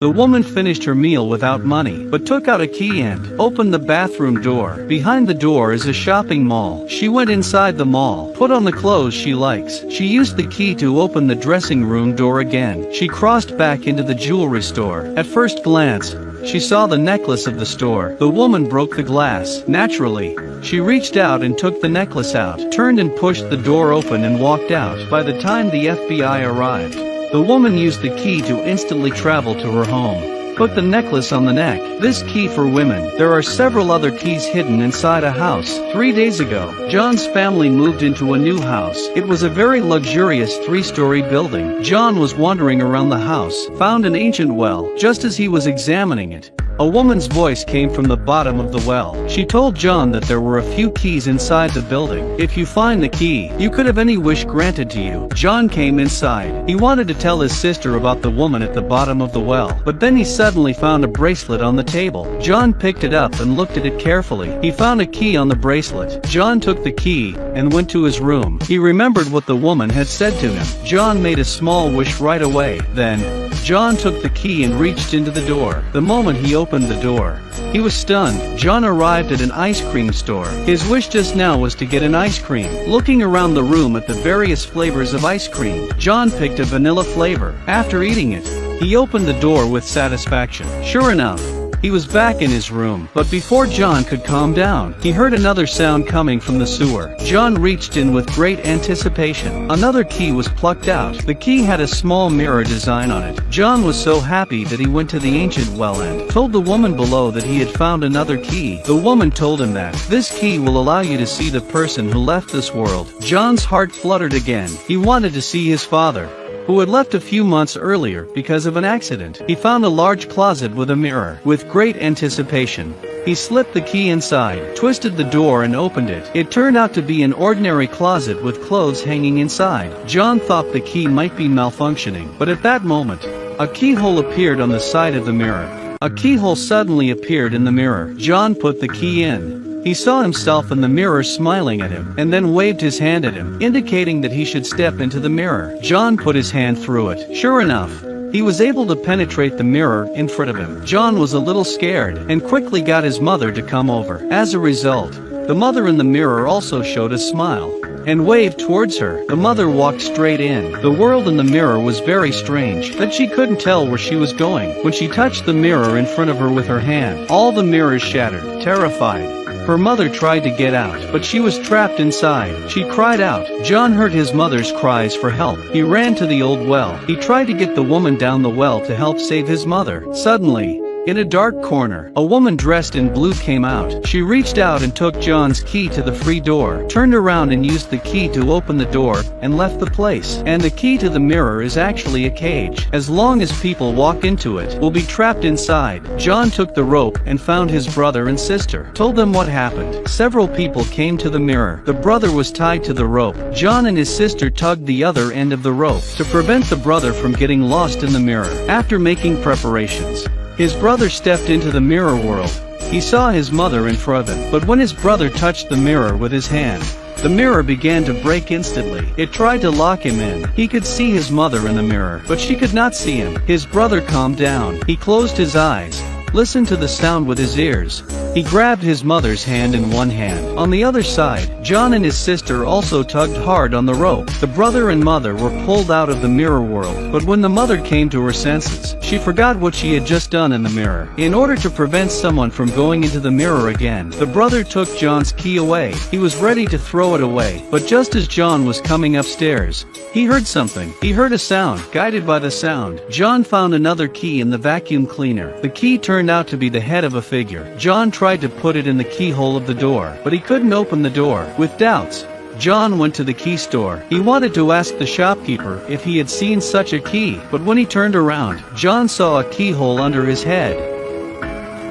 The woman finished her meal without money, but took out a key and opened the bathroom door. Behind the door is a shopping mall. She went inside the mall, put on the clothes she likes. She used the key to open the dressing room door again. She crossed back into the jewelry store. At first glance, she saw the necklace of the store. The woman broke the glass. Naturally, she reached out and took the necklace out, turned and pushed the door open and walked out. By the time the FBI arrived, the woman used the key to instantly travel to her home. Put the necklace on the neck. This key for women. There are several other keys hidden inside a house. 3 days ago, John's family moved into a new house. It was a very luxurious 3-story building. John was wandering around the house, found an ancient well. Just as he was examining it, a woman's voice came from the bottom of the well. She told John that there were a few keys inside the building. If you find the key, you could have any wish granted to you. John came inside. He wanted to tell his sister about the woman at the bottom of the well, but then he suddenly found a bracelet on the table. John picked it up and looked at it carefully. He found a key on the bracelet. John took the key and went to his room. He remembered what the woman had said to him. John made a small wish right away. Then, John took the key and reached into the door. The moment he opened the door, he was stunned. John arrived at an ice cream store. His wish just now was to get an ice cream. Looking around the room at the various flavors of ice cream, John picked a vanilla flavor. After eating it, he opened the door with satisfaction. Sure enough, he was back in his room, but before John could calm down, he heard another sound coming from the sewer. John reached in with great anticipation. Another key was plucked out. The key had a small mirror design on it. John was so happy that he went to the ancient well and told the woman below that he had found another key. The woman told him that this key will allow you to see the person who left this world. John's heart fluttered again. He wanted to see his father, who had left a few months earlier because of an accident. He found a large closet with a mirror. With great anticipation, he slipped the key inside, twisted the door and opened it. It turned out to be an ordinary closet with clothes hanging inside. John thought the key might be malfunctioning, but at that moment, a keyhole appeared on the side of the mirror. A keyhole suddenly appeared in the mirror. John put the key in. He saw himself in the mirror smiling at him, and then waved his hand at him, indicating that he should step into the mirror. John put his hand through it. Sure enough, he was able to penetrate the mirror in front of him. John was a little scared, and quickly got his mother to come over. As a result, the mother in the mirror also showed a smile, and waved towards her. The mother walked straight in. The world in the mirror was very strange, that she couldn't tell where she was going. When she touched the mirror in front of her with her hand, all the mirrors shattered. Terrified, her mother tried to get out, but she was trapped inside. She cried out. John heard his mother's cries for help. He ran to the old well. He tried to get the woman down the well to help save his mother. Suddenly, in a dark corner, a woman dressed in blue came out. She reached out and took John's key to the free door, turned around and used the key to open the door, and left the place. And the key to the mirror is actually a cage. As long as people walk into it, will be trapped inside. John took the rope and found his brother and sister. Told them what happened. Several people came to the mirror. The brother was tied to the rope. John and his sister tugged the other end of the rope to prevent the brother from getting lost in the mirror. After making preparations, his brother stepped into the mirror world. He saw his mother in front of him, but when his brother touched the mirror with his hand, the mirror began to break instantly. It tried to lock him in. He could see his mother in the mirror, but she could not see him. His brother calmed down. He closed his eyes, listened to the sound with his ears. He grabbed his mother's hand in one hand. On the other side, John and his sister also tugged hard on the rope. The brother and mother were pulled out of the mirror world, but when the mother came to her senses, she forgot what she had just done in the mirror. In order to prevent someone from going into the mirror again, the brother took John's key away. He was ready to throw it away, but just as John was coming upstairs, he heard something. He heard a sound. Guided by the sound, John found another key in the vacuum cleaner. The key turned out to be the head of a figure. John tried to put it in the keyhole of the door, but he couldn't open the door. With doubts, John went to the key store. He wanted to ask the shopkeeper if he had seen such a key, but when he turned around, John saw a keyhole under his head.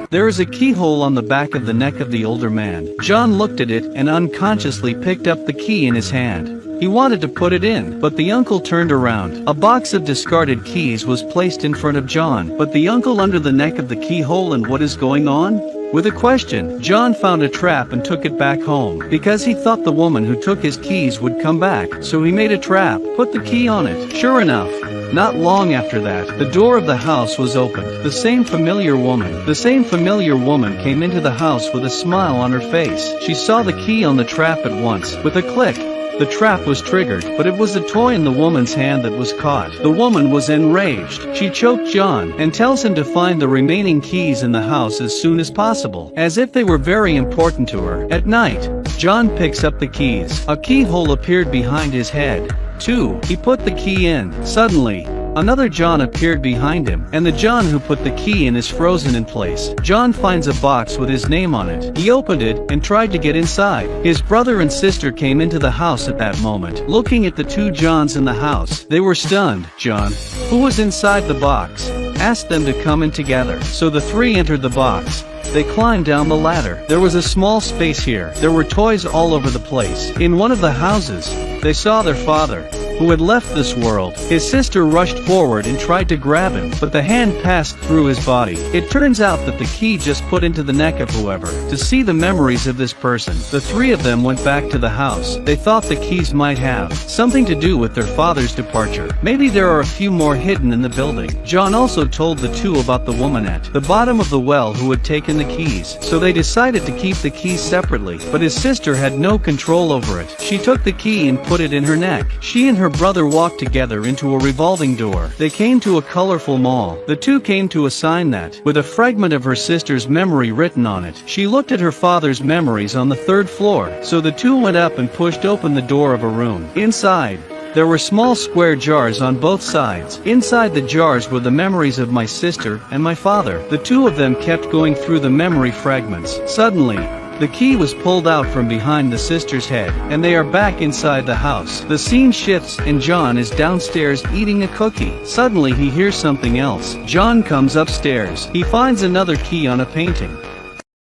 There is a keyhole on the back of the neck of the older man. John looked at it and unconsciously picked up the key in his hand. He wanted to put it in, but the uncle turned around. A box of discarded keys was placed in front of John, but the uncle under the neck of the keyhole, and what is going on? With a question, John found a trap and took it back home. Because he thought the woman who took his keys would come back, so he made a trap, put the key on it. Sure enough, Not long after that, the door of the house was opened. The same familiar woman came into the house with a smile on her face. She saw the key on the trap at once. With a click, the trap was triggered, but it was the toy in the woman's hand that was caught. The woman was enraged. She choked John and tells him to find the remaining keys in the house as soon as possible, as if they were very important to her. At night, John picks up the keys. A keyhole appeared behind his head. 2. He put the key in. Suddenly, another John appeared behind him, and the John who put the key in is frozen in place. John finds a box with his name on it. He opened it and tried to get inside. His brother and sister came into the house at that moment. Looking at the two Johns in the house, they were stunned. John, who was inside the box, asked them to come in together. So the three entered the box. They climbed down the ladder. There was a small space here. There were toys all over the place. In one of the houses, they saw their father, who had left this world. His sister rushed forward and tried to grab him, but the hand passed through his body. It turns out that the key just put into the neck of whoever. To see the memories of this person, the three of them went back to the house. They thought the keys might have something to do with their father's departure. Maybe there are a few more hidden in the building. John also told the two about the woman at the bottom of the well who had taken the keys, so they decided to keep the keys separately, but his sister had no control over it. She took the key and put it in her neck. She and her brother walked together into a revolving door. They came to a colorful mall. The two came to a sign that, with a fragment of her sister's memory written on it. She looked at her father's memories on the 3rd floor, so the two went up and pushed open the door of a room. Inside, there were small square jars on both sides. Inside the jars were the memories of my sister and my father. The two of them kept going through the memory fragments. Suddenly, the key was pulled out from behind the sister's head, and they are back inside the house. The scene shifts and John is downstairs eating a cookie. Suddenly he hears something else. John comes upstairs. He finds another key on a painting.